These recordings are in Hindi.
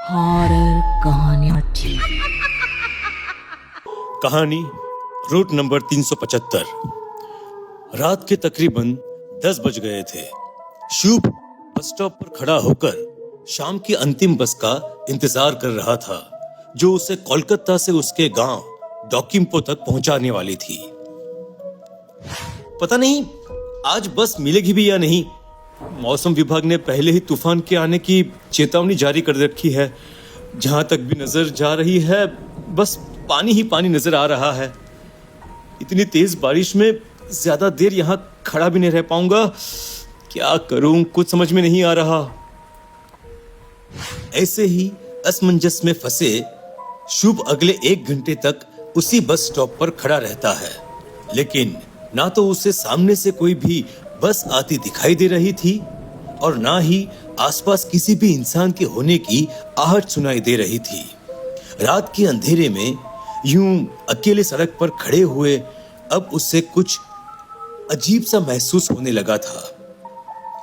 हॉरर कहानियाँ थी। कहानी रूट नंबर 375। रात के तकरीबन 10 बज गए थे। शुभ बस स्टॉप पर खड़ा होकर शाम की अंतिम बस का इंतजार कर रहा था, जो उसे कोलकाता से उसके गांव डोकिम्पो तक पहुंचाने वाली थी। पता नहीं आज बस मिलेगी भी या नहीं। मौसम विभाग ने पहले ही तूफान के आने की चेतावनी जारी कर रखी है। जहां तक भी नजर जा रही है, बस पानी ही पानी नजर आ रहा है। इतनी तेज बारिश में ज्यादा देर यहां खड़ा भी नहीं रह पाऊंगा। क्या करूं, कुछ समझ में नहीं आ रहा। ऐसे ही असमंजस में फंसे शुभ अगले 1 घंटे तक उसी बस स्टॉप पर खड़ा रहता है, लेकिन ना तो उसे सामने से कोई भी बस आती दिखाई दे रही थी और ना ही आसपास किसी भी इंसान के होने की आहट सुनाई दे रही थी। रात के अंधेरे में यूं अकेले सड़क पर खड़े हुए अब उससे कुछ अजीब सा महसूस होने लगा था।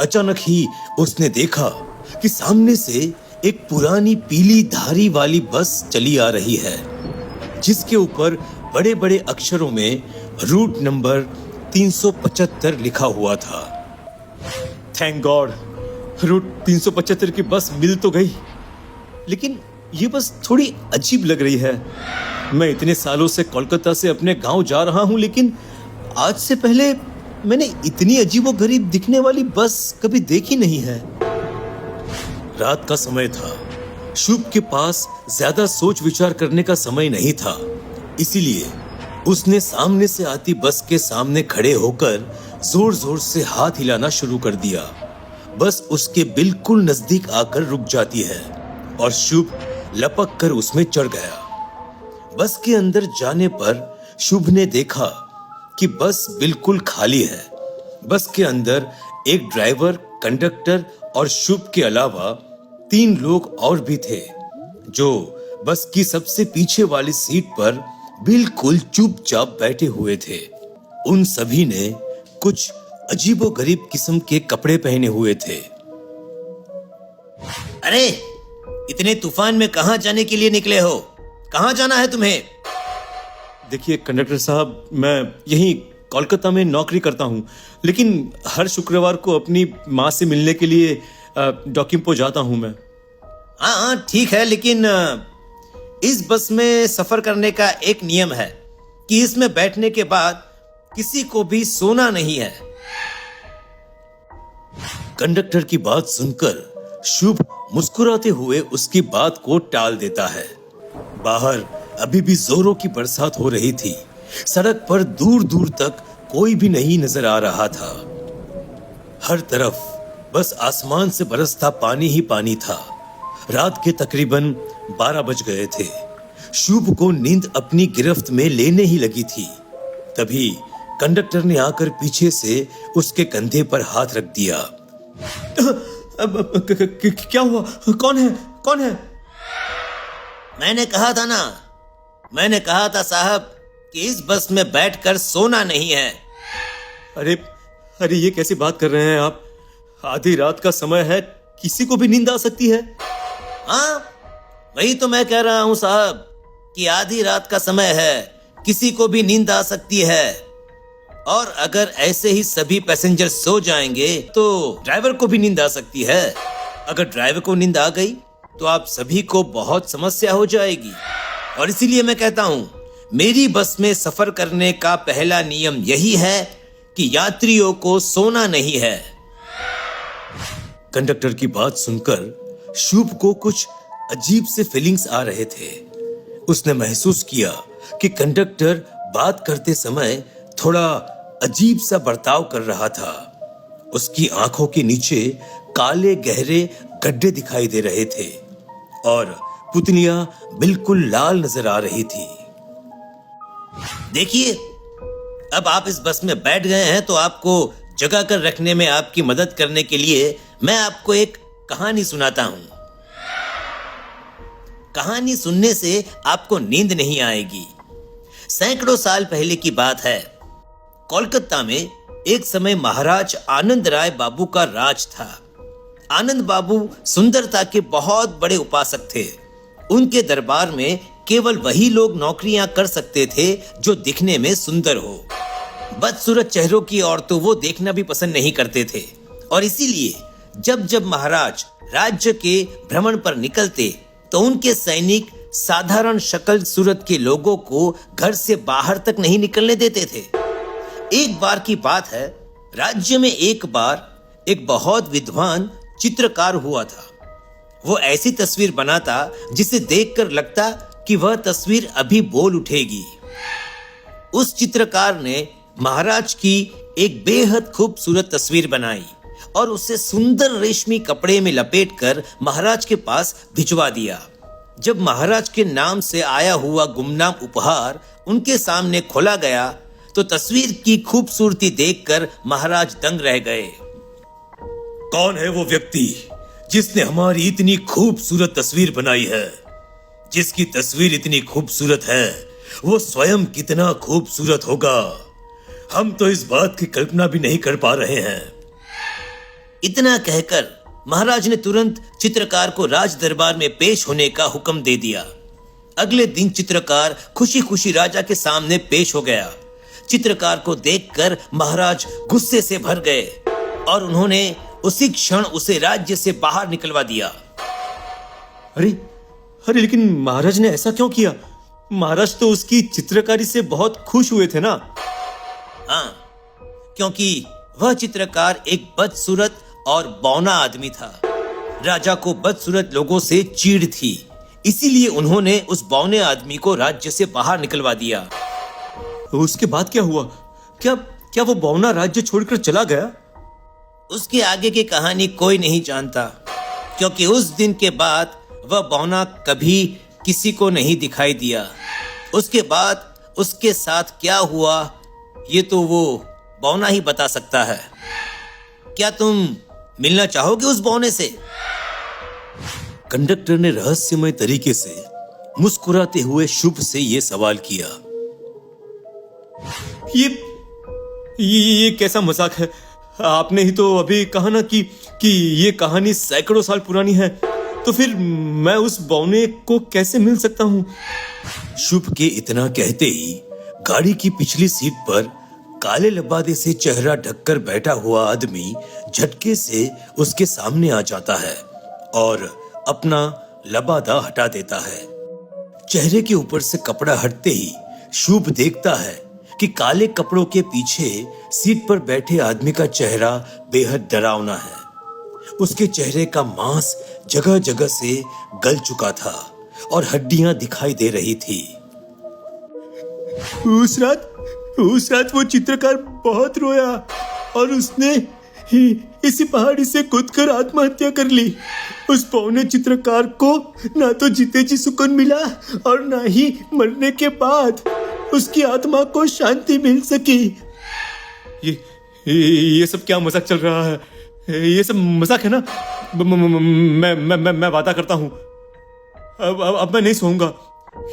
अचानक ही उसने देखा कि सामने से एक पुरानी पीली धारी वाली बस चली आ रही है, जिसके ऊपर बड़े बड़े अक्षरों में रूट नंबर 375 लिखा हुआ था। थैंक गॉड, रूट 375 की बस मिल तो गई, लेकिन ये बस थोड़ी अजीब लग रही है। मैं इतने सालों से कोलकाता से अपने गांव जा रहा हूं, लेकिन आज से पहले मैंने इतनी अजीबोगरीब दिखने वाली बस कभी देखी नहीं है। रात का समय था। शुभ के पास ज्यादा सोच विचार करने का समय नहीं था, इसीलिए उसने सामने से आती बस के सामने खड़े होकर जोर जोर से हाथ हिलाना शुरू कर दिया। बस उसके बिल्कुल नजदीक आकर रुक जाती है और शुभ लपक कर उसमें चढ़ गया। बस के अंदर जाने पर शुभ ने देखा कि बस बिल्कुल खाली है। बस के अंदर एक ड्राइवर, कंडक्टर और शुभ के अलावा 3 लोग और भी थे, जो बस की सबसे पीछे वाली सीट पर बिल्कुल चुपचाप बैठे हुए थे। उन सभी ने कुछ अजीबोगरीब किस्म के कपड़े पहने हुए थे। अरे, इतने तूफान में कहां जाने के लिए निकले हो? कहां जाना है तुम्हें? देखिए कंडक्टर साहब, मैं यहीं कोलकाता में नौकरी करता हूँ, लेकिन हर शुक्रवार को अपनी माँ से मिलने के लिए डोकिम्पो जाता हूँ मैं। हाँ ठीक है, लेकिन इस बस में सफर करने का एक नियम है कि इसमें बैठने के बाद किसी को भी सोना नहीं है। कंडक्टर की बात सुनकर शुभ मुस्कुराते हुए उसकी बात को टाल देता है। बाहर अभी भी जोरों की बरसात हो रही थी। सड़क पर दूर दूर तक कोई भी नहीं नजर आ रहा था। हर तरफ बस आसमान से बरसता पानी ही पानी था। रात के तकरीबन 12 बज गए थे। शुभ को नींद अपनी गिरफ्त में लेने ही लगी थी। तभी कंडक्टर ने आकर पीछे से उसके कंधे पर हाथ रख दिया। क्या हुआ? कौन है? कौन है? मैंने कहा था साहब कि इस बस में बैठकर सोना नहीं है। अरे ये कैसी बात कर रहे हैं आप? आधी रात का समय है, किसी को भी नींद आ सकती है। हाँ, वही तो मैं कह रहा हूं साहब कि आधी रात का समय है, किसी को भी नींद आ सकती है। और अगर ऐसे ही सभी पैसेंजर सो जाएंगे तो ड्राइवर को भी नींद आ सकती है। अगर ड्राइवर को नींद आ गई तो आप सभी को बहुत समस्या हो जाएगी। और इसीलिए मैं कहता हूं, मेरी बस में सफर करने का पहला नियम यही है कि यात्रियों को सोना नहीं है। कंडक्टर की बात सुनकर शुभ को कुछ अजीब से फीलिंग्स आ रहे थे। उसने महसूस किया कि कंडक्टर बात करते समय थोड़ा अजीब सा बर्ताव कर रहा था। उसकी आंखों के नीचे काले गहरे गड्ढे दिखाई दे रहे थे और पुतलियां बिल्कुल लाल नजर आ रही थी। देखिए, अब आप इस बस में बैठ गए हैं तो आपको जगा कर रखने में आपकी मदद करने के लिए मैं आपको एक कहानी सुनाता हूं। कहानी सुनने से आपको नींद नहीं आएगी। सैकड़ों साल पहले की बात है। कोलकाता में एक समय महाराज आनंद राय बाबू का राज था। आनंद बाबू सुंदरता के बहुत बड़े उपासक थे। उनके दरबार में केवल वही लोग नौकरियां कर सकते थे जो दिखने में सुंदर हो। बदसूरत चेहरों की औरतों वो देखना भी पसंद नहीं करते थे, और इसीलिए जब जब महाराज राज्य के भ्रमण पर निकलते तो उनके सैनिक साधारण शक्ल सूरत के लोगों को घर से बाहर तक नहीं निकलने देते थे। एक बार की बात है, राज्य में एक बार एक बहुत विद्वान चित्रकार हुआ था। वो ऐसी तस्वीर बनाता जिसे देखकर लगता कि वह तस्वीर अभी बोल उठेगी। उस चित्रकार ने महाराज की एक बेहद खूबसूरत तस्वीर बनाई और उसे सुंदर रेशमी कपड़े में लपेटकर महाराज के पास भिजवा दिया। जब महाराज के नाम से आया हुआ गुमनाम उपहार उनके सामने खोला गया तो तस्वीर की खूबसूरती देखकर महाराज दंग रह गए। कौन है वो व्यक्ति जिसने हमारी इतनी खूबसूरत तस्वीर बनाई है? जिसकी तस्वीर इतनी खूबसूरत है वो स्वयं कितना खूबसूरत होगा, हम तो इस बात की कल्पना भी नहीं कर पा रहे हैं। इतना कहकर महाराज ने तुरंत चित्रकार को राज दरबार में पेश होने का हुक्म दे दिया। अगले दिन चित्रकार खुशी खुशी राजा के सामने पेश हो गया। चित्रकार को देखकर महाराज गुस्से से भर गए और उन्होंने उसी क्षण उसे राज्य से बाहर निकलवा दिया। अरे अरे लेकिन महाराज ने ऐसा क्यों किया? महाराज तो उसकी चित्रकारी से बहुत खुश हुए थे ना? हाँ, क्योंकि वह चित्रकार एक बदसूरत और बौना आदमी था। राजा को बदसूरत लोगों से चीड़ थी, इसीलिए उन्होंने उस बौने आदमी को राज्य से बाहर निकलवा दिया। उसके बाद क्या हुआ? क्या वो बौना राज्य छोड़कर चला गया? उसके आगे की कहानी कोई नहीं जानता, क्योंकि उस दिन के बाद वह बौना कभी किसी को नहीं दिखाई दिया। उसके बाद उसके साथ क्या हुआ ये तो वो बौना ही बता सकता है। क्या तुम मिलना चाहोगे उस बौने से? कंडक्टर ने रहस्यमय तरीके से मुस्कुराते हुए शुभ से यह सवाल किया। ये कैसा मजाक है? आपने ही तो अभी कहा ना कि ये कहानी सैकड़ों साल पुरानी है, तो फिर मैं उस बौने को कैसे मिल सकता हूँ? शुभ के इतना कहते ही गाड़ी की पिछली सीट पर काले लबादे से चेहरा ढककर बैठा हुआ आदमी झटके से उसके सामने आ जाता है और अपना लबादा हटा देता है। चेहरे के ऊपर से कपड़ा हटते ही शुभ देखता है कि काले कपड़ों के पीछे सीट पर बैठे आदमी का चेहरा बेहद डरावना है। उसके चेहरे का मांस जगह जगह से गल चुका था और हड्डियां दिखाई दे रही थी। उस रात वो चित्रकार बहुत रोया और उसने इसी पहाड़ी से कूदकर आत्महत्या कर ली। उस पौने चित्रकार को ना तो जीते जी सुकून मिला और ना ही मरने के बाद उसकी आत्मा को शांति मिल सकी। ये सब क्या मजाक चल रहा है? ये सब मजाक है ना? मैं वादा करता हूँ अब मैं नहीं सोऊंगा।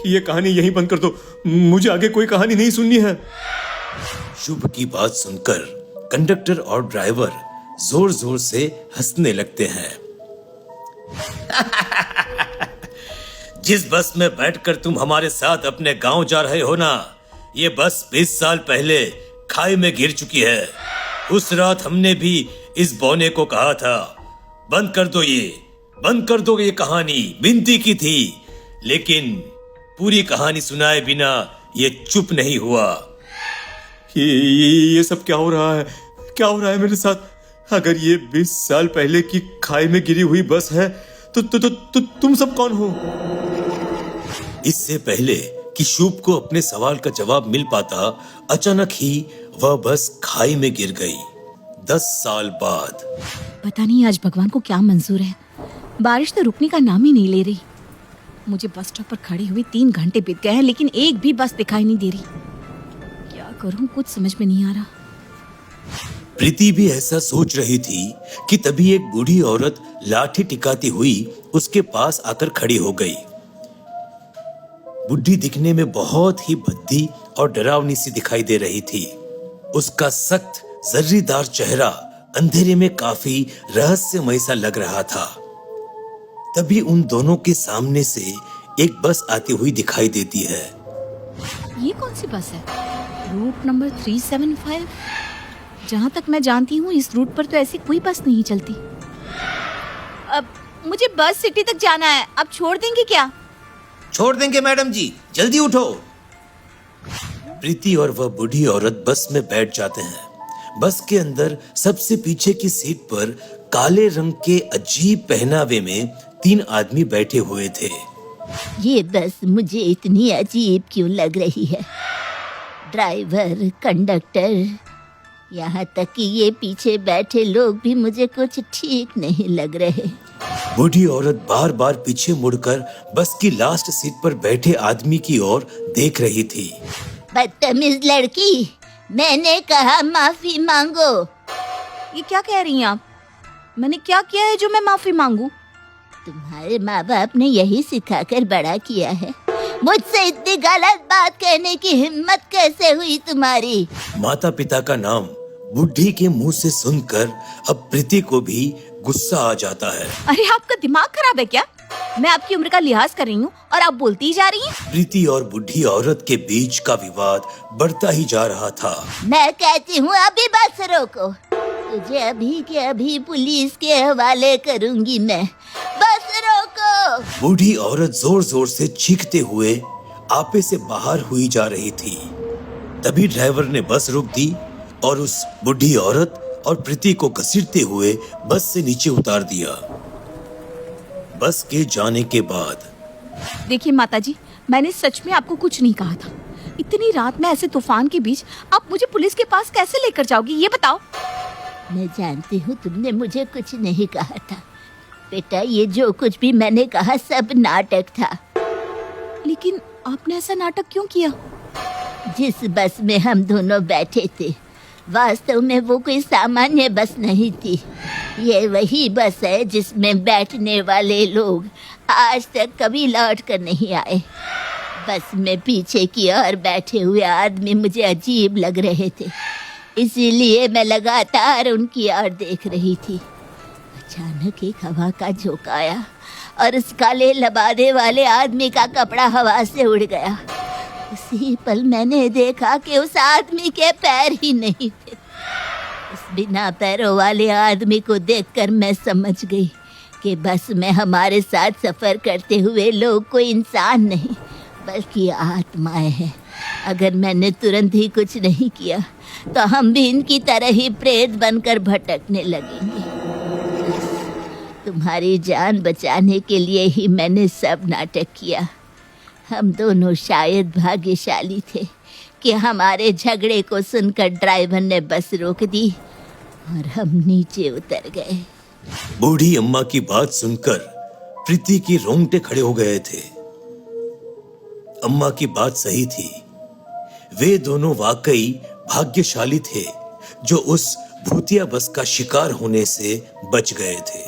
ये कहानी यहीं बंद कर दो, मुझे आगे कोई कहानी नहीं सुननी है। शुभ की बात सुनकर कंडक्टर और ड्राइवर जोर जोर से हंसने लगते हैं। जिस बस में बैठकर तुम हमारे साथ अपने गांव जा रहे हो ना, ये बस 20 साल पहले खाई में गिर चुकी है। उस रात हमने भी इस बौने को कहा था बंद कर दो ये कहानी, विनती की थी, लेकिन पूरी कहानी सुनाए बिना ये चुप नहीं हुआ। ये सब क्या हो रहा है मेरे साथ? अगर ये 20 साल पहले की खाई में गिरी हुई बस है तो तुम सब कौन हो? इससे पहले कि शुभ को अपने सवाल का जवाब मिल पाता, अचानक ही वह बस खाई में गिर गई। 10 साल बाद। पता नहीं आज भगवान को क्या मंजूर है, बारिश तो रुकने का नाम ही नहीं ले रही। मुझे बस स्टॉप पर खड़ी हुई 3 घंटे बीत गए हैं, लेकिन एक भी बस दिखाई नहीं दे रही। क्या करूं, कुछ समझ में नहीं आ रहा। प्रीति भी ऐसा सोच रही थी कि तभी एक बूढ़ी औरत लाठी टिकाती हुई उसके पास आकर खड़ी हो गई। बुढ़ी दिखने में बहुत ही भद्दी और डरावनी सी दिखाई दे रही थी। उसका सख्त जर्रीदार चेहरा अंधेरे में काफी रहस्यमय सा लग रहा था। तभी उन दोनों के सामने से एक बस आती हुई दिखाई देती है। ये कौन सी बस है? Route number 375। जहाँ तक मैं जानती हूँ इस रूट पर तो ऐसी कोई बस नहीं चलती। अब मुझे बस सिटी तक जाना है, आप छोड़ देंगे क्या? छोड़ देंगे मैडम जी, जल्दी उठो। प्रीति और वह बूढ़ी औरत बस में बैठ जाते हैं। बस के अंदर सबसे पीछे की सीट पर काले रंग के अजीब पहनावे में 3 आदमी बैठे हुए थे। ये बस मुझे इतनी अजीब क्यों लग रही है? ड्राइवर, कंडक्टर, यहाँ तक कि ये पीछे बैठे लोग भी मुझे कुछ ठीक नहीं लग रहे। बूढ़ी औरत बार बार पीछे मुड़कर बस की लास्ट सीट पर बैठे आदमी की ओर देख रही थी। बदतमीज लड़की, मैंने कहा माफी मांगो। ये क्या कह रही हैं आप? मैंने क्या किया है जो मैं माफी मांगू? तुम्हारे माँ बाप ने यही सिखाकर बड़ा किया है। मुझसे इतनी गलत बात कहने की हिम्मत कैसे हुई तुम्हारी? माता पिता का नाम बुढ़ी के मुंह से सुनकर अब प्रीति को भी गुस्सा आ जाता है। अरे आपका दिमाग खराब है क्या? मैं आपकी उम्र का लिहाज कर रही हूँ और आप बोलती ही जा रही हैं। प्रीति और बुढ़ी औरत के बीच का विवाद बढ़ता ही जा रहा था। मैं कहती हूँ अभी बस रोको, तुझे अभी के अभी पुलिस के हवाले करूंगी मैं। बस रोको। बूढ़ी औरत जोर जोर से चीखते हुए आपे से बाहर हुई जा रही थी। तभी ड्राइवर ने बस रोक दी और उस बूढ़ी औरत और प्रीति को घसीटते हुए बस से नीचे उतार दिया। बस के जाने के बाद देखिए माताजी, मैंने सच में आपको कुछ नहीं कहा था। इतनी रात में ऐसे तूफान के बीच आप मुझे पुलिस के पास कैसे लेकर जाओगी, ये बताओ। मैं जानती हूँ तुमने मुझे कुछ नहीं कहा था बेटा, ये जो कुछ भी मैंने कहा सब नाटक था। लेकिन आपने ऐसा नाटक क्यों किया? जिस बस में हम दोनों बैठे थे वास्तव में वो कोई सामान्य बस नहीं थी। ये वही बस है जिसमें बैठने वाले लोग आज तक कभी लौट कर नहीं आए। बस में पीछे की ओर बैठे हुए आदमी मुझे अजीब लग रहे थे, इसीलिए मैं लगातार उनकी ओर देख रही थी। अचानक एक हवा का झोंका आया और उस काले लबादे वाले आदमी का कपड़ा हवा से उड़ गया। उसी पल मैंने देखा कि उस आदमी के पैर ही नहीं थे। उस बिना पैरों वाले आदमी को देखकर मैं समझ गई कि बस में हमारे साथ सफर करते हुए लोग कोई इंसान नहीं बल्कि आत्माएं हैं। अगर मैंने तुरंत ही कुछ नहीं किया तो हम भी इनकी तरह ही प्रेत बनकर भटकने लगेंगे। तुम्हारी जान बचाने के लिए ही मैंने सब नाटक किया। हम दोनों शायद भाग्यशाली थे कि हमारे झगड़े को सुनकर ड्राइवर ने बस रोक दी और हम नीचे उतर गए। बूढ़ी अम्मा की बात सुनकर प्रीति की रोंगटे खड़े हो गए थे। अम्मा की बात सही थी, वे दोनों वाकई भाग्यशाली थे जो उस भूतिया बस का शिकार होने से बच गए थे।